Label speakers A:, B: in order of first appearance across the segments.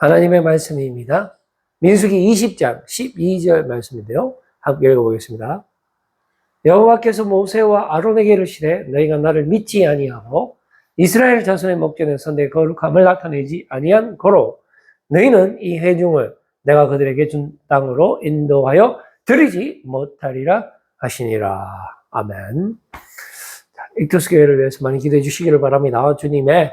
A: 하나님의 말씀입니다. 민수기 20장 12절 말씀인데요. 함께 읽어보겠습니다. 여호와께서 모세와 아론에게 이르시되 너희가 나를 믿지 아니하고 이스라엘 자손의 목전에서 내 거룩함을 나타내지 아니한 고로 너희는 이 회중을 내가 그들에게 준 땅으로 인도하여 드리지 못하리라 하시니라. 아멘. 익투스 교회를 위해서 많이 기도해 주시기를 바랍니다. 주님의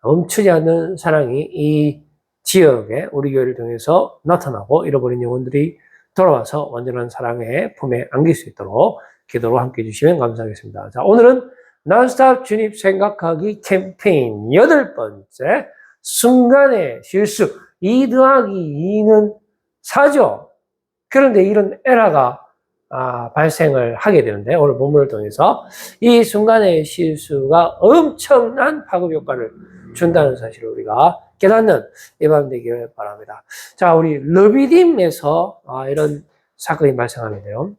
A: 멈추지 않는 사랑이 이 지역에 우리 교회를 통해서 나타나고 잃어버린 영혼들이 돌아와서 완전한 사랑의 품에 안길 수 있도록 기도로 함께 해주시면 감사하겠습니다. 자, 오늘은 non-stop 주님 생각하기 캠페인 8번째 순간의 실수 2 더하기 2는 4죠. 그런데 이런 에러가 발생을 하게 되는데 오늘 본문을 통해서 이 순간의 실수가 엄청난 파급 효과를 준다는 사실을 우리가 깨닫는 이 밤 되기를 바랍니다. 자, 우리 르비딤에서 이런 사건이 발생하는데요.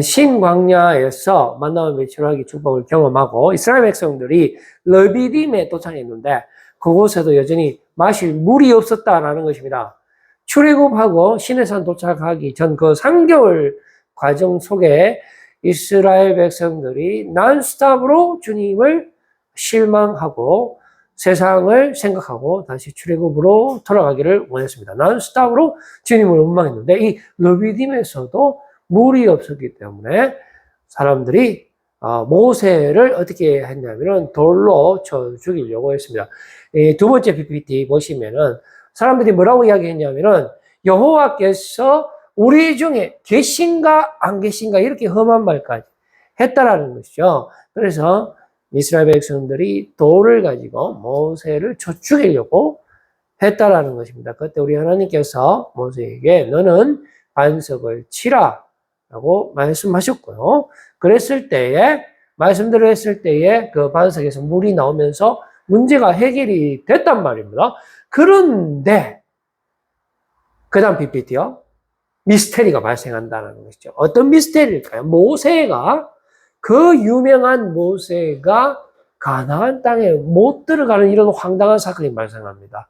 A: 신광야에서 만나와 매출하기 축복을 경험하고 이스라엘 백성들이 르비딤에 도착했는데 그곳에도 여전히 마실 물이 없었다라는 것입니다. 출애굽하고 시내산 도착하기 전 그 3개월 과정 속에 이스라엘 백성들이 난스톱으로 주님을 실망하고 세상을 생각하고 다시 출애굽으로 돌아가기를 원했습니다. 난스톱으로 주님을 원망했는데 이 르비딤에서도 물이 없었기 때문에 사람들이 모세를 어떻게 했냐면 돌로 쳐 죽이려고 했습니다. 두 번째 PPT 보시면은 사람들이 뭐라고 이야기했냐면은 여호와께서 우리 중에 계신가 안 계신가 이렇게 험한 말까지 했다라는 것이죠. 그래서 이스라엘 백성들이 돌을 가지고 모세를 쳐 죽이려고 했다라는 것입니다. 그때 우리 하나님께서 모세에게 너는 반석을 치라 라고 말씀하셨고요. 그랬을 때에 말씀대로 했을 때에 그 반석에서 물이 나오면서 문제가 해결이 됐단 말입니다. 그런데 그 다음 PPT요. 미스테리가 발생한다는 것이죠. 어떤 미스테리일까요? 모세가 그 유명한 모세가 가나안 땅에 못 들어가는 이런 황당한 사건이 발생합니다.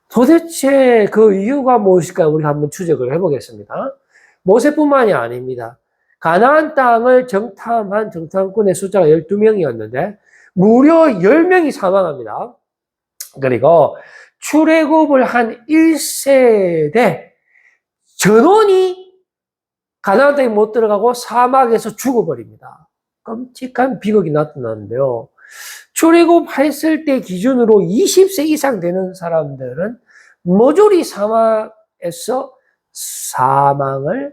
A: 도대체 그 이유가 무엇일까요? 우리가 한번 추적을 해보겠습니다. 모세뿐만이 아닙니다. 가나안 땅을 정탐한 정탐꾼의 숫자가 12명이었는데 무려 10명이 사망합니다. 그리고 출애굽을 한 1세대 전원이 가나안 땅에 못 들어가고 사막에서 죽어버립니다. 끔찍한 비극이 나타나는데요. 출애굽했을 때 기준으로 20세 이상 되는 사람들은 모조리 사막에서 사망을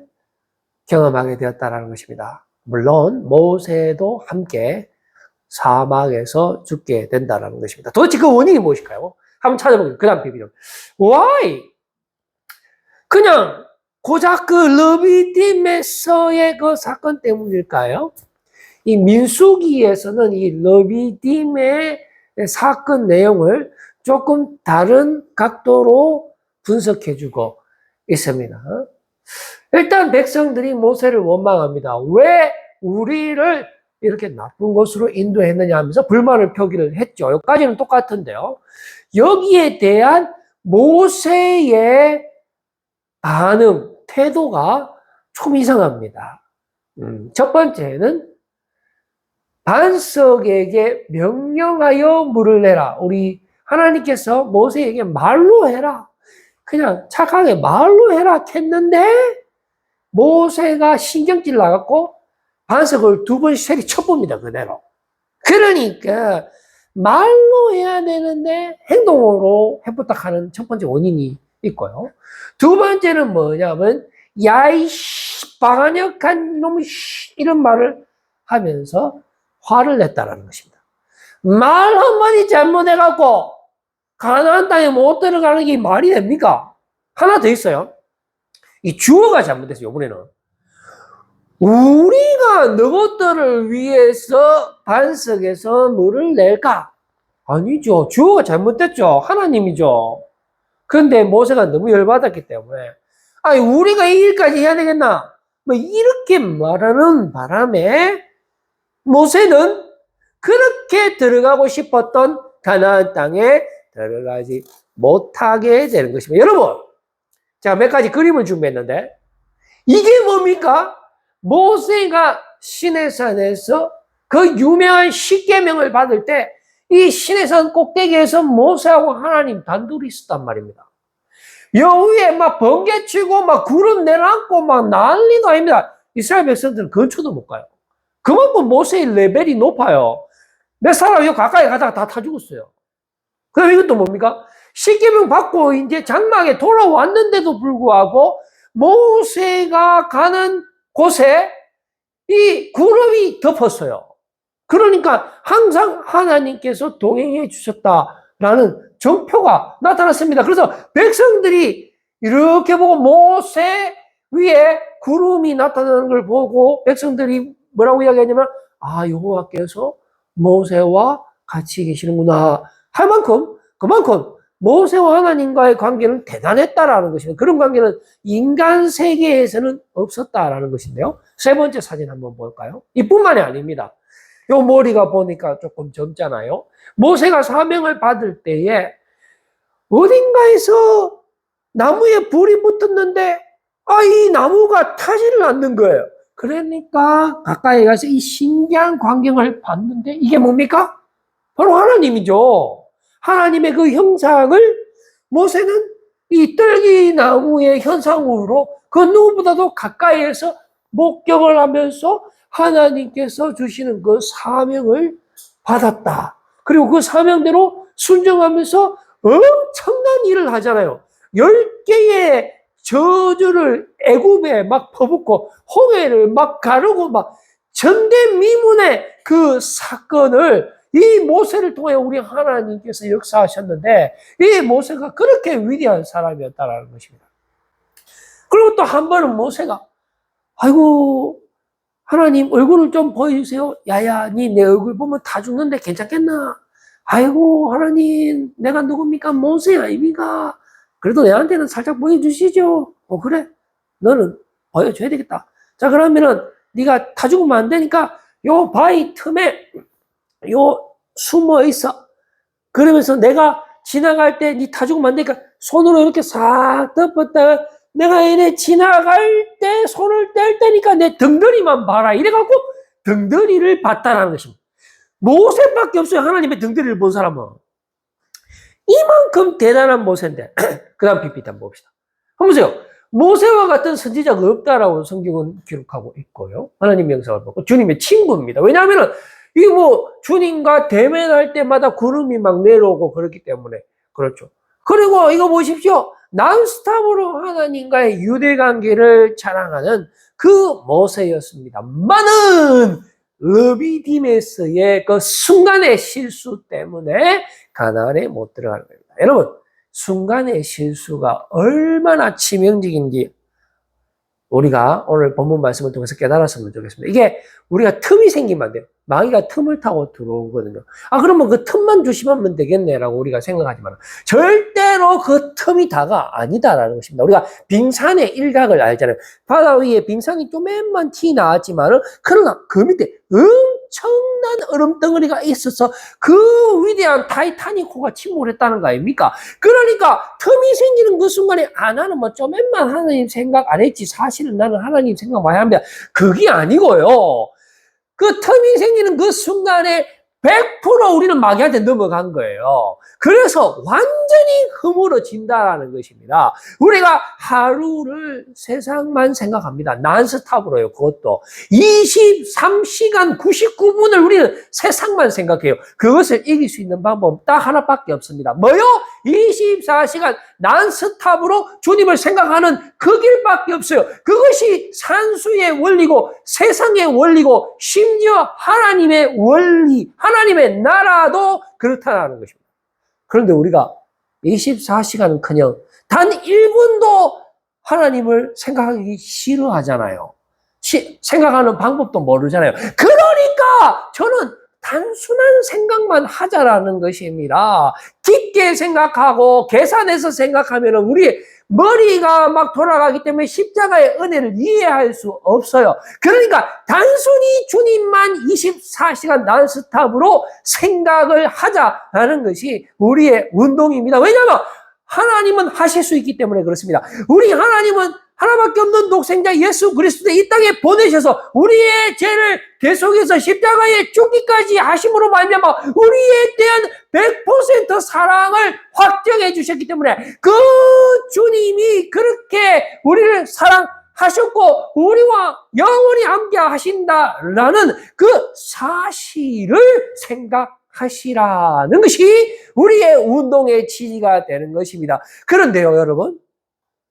A: 경험하게 되었다는 것입니다. 물론 모세도 함께 사막에서 죽게 된다는 것입니다. 도대체 그 원인이 무엇일까요? 한번 찾아보겠습니다. 그 다음 비비죠. Why? 그냥 고작 그 르비딤에서의 그 사건 때문일까요? 이 민수기에서는 이 르비딤의 사건 내용을 조금 다른 각도로 분석해주고 있습니다. 일단 백성들이 모세를 원망합니다. 왜 우리를 이렇게 나쁜 곳으로 인도했느냐 하면서 불만을 표기를 했죠. 여기까지는 똑같은데요. 여기에 대한 모세의 반응, 태도가 좀 이상합니다. 첫 번째는 반석에게 명령하여 물을 내라. 우리 하나님께서 모세에게 말로 해라. 그냥 착하게 말로 해라 했는데 모세가 신경질 나갖고 반석을 2번씩 3개 쳐봅니다. 그대로. 그러니까 말로 해야 되는데 행동으로 해부탁하는 첫 번째 원인이 있고요. 두 번째는 뭐냐면 야이 방한역한 놈 이런 말을 하면서 화를 냈다라는 것입니다. 말 한마디 잘못해갖고 가나안 땅에 못 들어가는 게 말이 됩니까? 하나 더 있어요. 이 주어가 잘못됐어요. 이번에는 우리가 너것들을 위해서 반석에서 물을 낼까? 아니죠. 주어가 잘못됐죠. 하나님이죠. 그런데 모세가 너무 열받았기 때문에 아니 우리가 이 일까지 해야 되겠나? 뭐 이렇게 말하는 바람에 모세는 그렇게 들어가고 싶었던 가나안 땅에 들어가지 못하게 되는 것입니다. 여러분, 제가 몇 가지 그림을 준비했는데, 이게 뭡니까? 모세가 시내산에서 그 유명한 십계명을 받을 때, 이 시내산 꼭대기에서 모세하고 하나님 단둘이 있었단 말입니다. 여위에 막 번개치고 막 구름 내려앉고 막 난리가 아닙니다. 이스라엘 백성들은 근처도 못 가요. 그만큼 모세의 레벨이 높아요. 몇 사람이 가까이 가다가 다 타 죽었어요. 그럼 이것도 뭡니까? 십계명 받고 이제 장막에 돌아왔는데도 불구하고 모세가 가는 곳에 이 구름이 덮었어요. 그러니까 항상 하나님께서 동행해 주셨다라는 정표가 나타났습니다. 그래서 백성들이 이렇게 보고 모세 위에 구름이 나타나는 걸 보고 백성들이 뭐라고 이야기하냐면, 아, 여호와께서 모세와 같이 계시는구나 할 만큼, 그만큼 모세와 하나님과의 관계는 대단했다라는 것입니다. 그런 관계는 인간 세계에서는 없었다라는 것인데요. 세 번째 사진 한번 볼까요? 이뿐만이 아닙니다. 요 머리가 보니까 조금 젊잖아요. 모세가 사명을 받을 때에 어딘가에서 나무에 불이 붙었는데, 이 나무가 타지를 않는 거예요. 그러니까 가까이 가서 이 신기한 광경을 봤는데, 이게 뭡니까? 바로 하나님이죠. 하나님의 그 형상을 모세는 이 떨기나무의 현상으로 그 누구보다도 가까이에서 목격을 하면서 하나님께서 주시는 그 사명을 받았다. 그리고 그 사명대로 순종하면서 엄청난 일을 하잖아요. 10개의 저주를 애굽에 막 퍼붓고 홍해를 막 가르고 막 전대미문의 그 사건을 이 모세를 통해 우리 하나님께서 역사하셨는데, 이 모세가 그렇게 위대한 사람이었다는 것입니다. 그리고 또 한 번은 모세가, 아이고 하나님 얼굴을 좀 보여주세요. 야야, 니 내 얼굴 보면 다 죽는데 괜찮겠나? 아이고 하나님, 내가 누굽니까? 모세 아닙니까? 그래도 내한테는 살짝 보여주시죠. 그래, 너는 보여줘야 되겠다. 자, 그러면은 네가 다 죽으면 안 되니까 요 바위 틈에 요 숨어 있어. 그러면서 내가 지나갈 때 니 다 죽으면 안 되니까 손으로 이렇게 싹 덮었다가 내가 얘네 지나갈 때 손을 뗄 테니까 내 등다리만 봐라. 이래갖고 등다리를 봤다라는 것입니다. 모세밖에 없어요. 하나님의 등다리를 본 사람은. 이만큼 대단한 모세인데 그 다음 PPT 한번 봅시다. 한번 보세요. 모세와 같은 선지자가 없다라고 성경은 기록하고 있고요. 하나님 영상을 보고 주님의 친구입니다. 왜냐하면 이게 뭐 주님과 대면할 때마다 구름이 막 내려오고 그렇기 때문에 그렇죠. 그리고 이거 보십시오. 난스탑으로 하나님과의 유대관계를 자랑하는 그 모세였습니다. 많은 르비디메스의 그 순간의 실수 때문에 가나안에 못 들어가는 겁니다. 여러분, 순간의 실수가 얼마나 치명적인지 우리가 오늘 본문 말씀을 통해서 깨달았으면 좋겠습니다. 이게 우리가 틈이 생기면 안 돼요. 마귀가 틈을 타고 들어오거든요. 그러면 그 틈만 조심하면 되겠네라고 우리가 생각하지만 절대로 그 틈이 다가 아니다라는 것입니다. 우리가 빙산의 일각을 알잖아요. 바다 위에 빙산이 쪼맨만 티 나왔지만은 그러나 그 밑에 엄청난 얼음덩어리가 있어서 그 위대한 타이타닉호가 침몰했다는 거 아닙니까? 그러니까 틈이 생기는 그 순간에 나는 뭐 쪼맨만 하나님 생각 안 했지. 사실은 나는 하나님 생각 많이 합니다. 그게 아니고요. 그 틈이 생기는 그 순간에 100% 우리는 마귀한테 넘어간 거예요. 그래서 완전히 허물어진다는 것입니다. 우리가 하루를 세상만 생각합니다. 난스탑으로요. 그것도 23시간 99분을 우리는 세상만 생각해요. 그것을 이길 수 있는 방법은 딱 하나밖에 없습니다. 뭐요? 24시간 난스탑으로 주님을 생각하는 그 길밖에 없어요. 그것이 산수의 원리고 세상의 원리고 심지어 하나님의 원리, 하나님의 나라도 그렇다는 것입니다. 그런데 우리가 24시간은커녕 단 1분도 하나님을 생각하기 싫어하잖아요. 생각하는 방법도 모르잖아요. 그러니까 저는 단순한 생각만 하자라는 것입니다. 깊게 생각하고 계산해서 생각하면 우리 머리가 막 돌아가기 때문에 십자가의 은혜를 이해할 수 없어요. 그러니까 단순히 주님만 24시간 난스탑으로 생각을 하자라는 것이 우리의 운동입니다. 왜냐하면 하나님은 하실 수 있기 때문에 그렇습니다. 우리 하나님은 하나밖에 없는 독생자 예수 그리스도를 이 땅에 보내셔서 우리의 죄를 계속해서 십자가에 죽기까지 하심으로 말미암아 우리에 대한 100% 사랑을 확정해 주셨기 때문에 그 주님이 그렇게 우리를 사랑하셨고 우리와 영원히 함께 하신다라는 그 사실을 생각하시라는 것이 우리의 운동의 지지가 되는 것입니다. 그런데요, 여러분,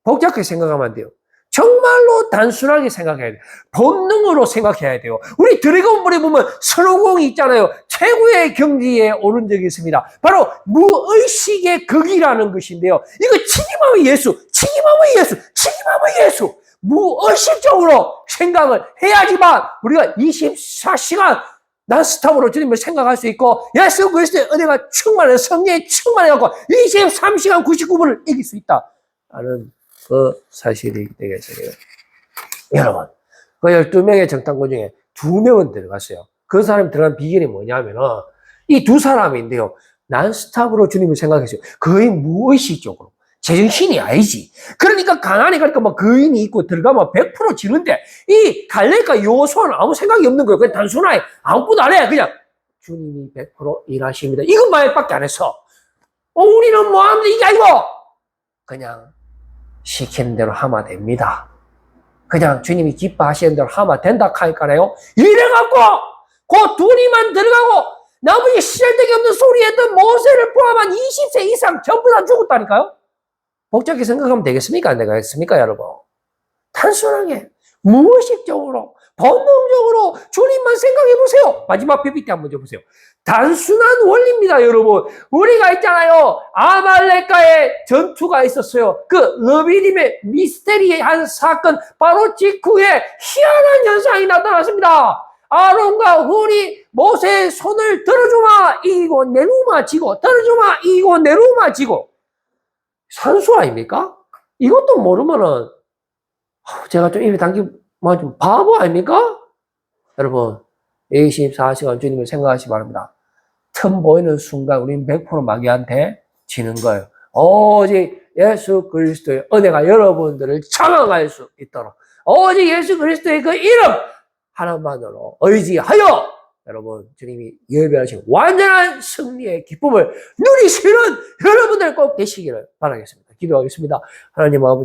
A: 복잡하게 생각하면 안 돼요. 정말로 단순하게 생각해야 돼요. 본능으로 생각해야 돼요. 우리 드래곤볼에 보면孙悟空이 있잖아요. 최고의 경지에 오른 적이 있습니다. 바로 무의식의 극이라는 것인데요. 이거 치기마의 예수, 치기마의 예수, 치기마의 예수. 무의식적으로 생각을 해야지만 우리가 24시간 난스톱으로 주님을 생각할 수 있고 예수 그리스도의 은혜가 충만해 성령에 충만해갖고 23시간 99분을 이길 수 있다라는 그 사실이 되겠어요. 여러분, 그 12명의 정탐꾼 중에 2명은 들어갔어요. 그 사람이 들어간 비결이 뭐냐면은 이 두 사람인데요. 난스톱으로 주님을 생각했어요. 거의 무의식적으로. 제정신이 아니지. 그러니까 가난에 가니까 막 거인이 있고 들어가면 100% 지는데 이 갈렙과 여호수아는 아무 생각이 없는 거예요. 그냥 단순하게 아무것도 안 해. 그냥 주님이 100% 일하십니다. 이것만밖에 안 했어. 우리는 뭐 하는데 이게 아니고 그냥 시키는 대로 하면 됩니다. 그냥 주님이 기뻐하시는 대로 하면 된다 하니까요. 이래갖고 그 둘이만 들어가고 나머지 시잘데기 없는 소리 했던 모세를 포함한 20세 이상 전부 다 죽었다니까요. 복잡하게 생각하면 되겠습니까? 안 되겠습니까, 여러분? 단순하게 무의식적으로 본능적으로 주님만 생각해 보세요. 마지막 PPT 한번 줘보세요. 단순한 원리입니다, 여러분. 우리가 있잖아요. 아말렉과의 전투가 있었어요. 그 러비딤의 미스테리한 사건 바로 직후에 희한한 현상이 나타났습니다. 아론과 훌이 모세의 손을 들어주마 이기고 내려오마 지고 들어주마 이기고 내려오마 지고 산수 아닙니까? 이것도 모르면은 제가 좀 입에 담기 좀 바보 아닙니까? 여러분 24시간 주님을 생각하시기 바랍니다. 틈 보이는 순간 우리는 100% 마귀한테 지는 거예요. 오직 예수 그리스도의 은혜가 여러분들을 장악할 수 있도록 오직 예수 그리스도의 그 이름 하나만으로 의지하여 여러분 주님이 예배하신 완전한 승리의 기쁨을 누리시는 여러분들 꼭 되시기를 바라겠습니다. 기도하겠습니다. 하나님 아버지